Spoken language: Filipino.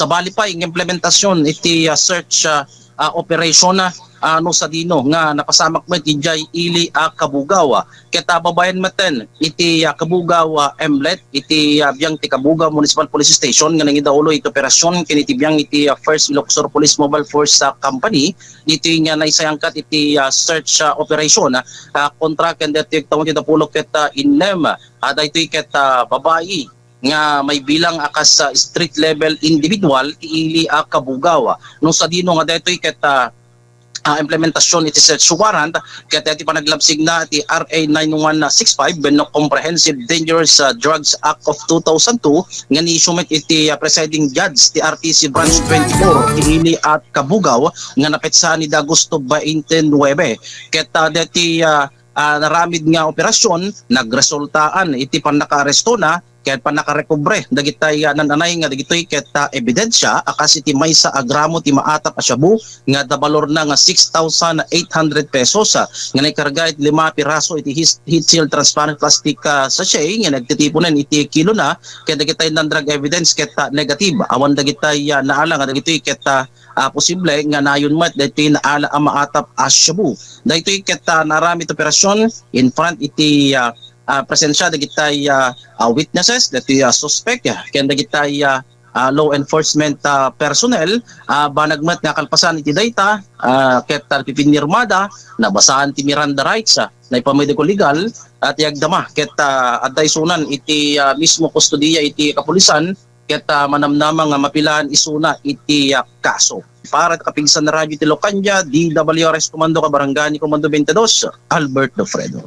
Sabali pa yung implementasyon iti search operation no sa dino nga napasamak mo iti Jay Ili Kabugaw. Kita babayan maten iti Kabugaw Emlet iti biyang ti Kabugaw Municipal Police Station nga nangidaulo iti operasyon kiniti biyang iti First Ilocos Police Mobile Force Company iti nga naisayangkat iti search operation kontra ken deti tawon ti Dapulok ket innem daytoy ket babayi nga may bilang akas street level individual Ili Kabugaw. No sa dino nga daytoy ket implementasyon iti search warrant ket iti panaglabsig na iti RA 9165 no Comprehensive Dangerous Drugs Act of 2002 nga ni-issue iti presiding judge ti RTC Branch 24 ti Ili at Kabugaw nga napetsa ni Agosto 29 ket deti naramid nga operasyon nagresultaan iti panaka-aresto na ket panakarekobre dagitay nananay nga dagitoy ket ebidensya akas iti maysa a gramo ti maatap a shabu nga dabalor na nga 6,800 pesos nga naikarga iti 5 piraso iti heat seal transparent plastic sachet nga nagtitipunen iti kilo na ket dagitay nan drug evidence ket negative awan dagitay naala nga dagitoy ket posible nga nayon mat daytoy naala a maatap a shabu daytoy ket naramid operasyon in front iti presensya dagitay witnesses dati suspect ken dagitay law enforcement personnel banagmat nga kalpasan iti dayta ket pipinirmada nabasahan ti Miranda rights na ipamediko legal at yagdama ket adday sunan iti mismo kustodiya iti kapulisan ket manamnama nga mapilaan isuna iti kaso. Para kapigsan na radyo ti Locandia, DWRS Komando Kabarangani Komando 22, Albert Dofredo.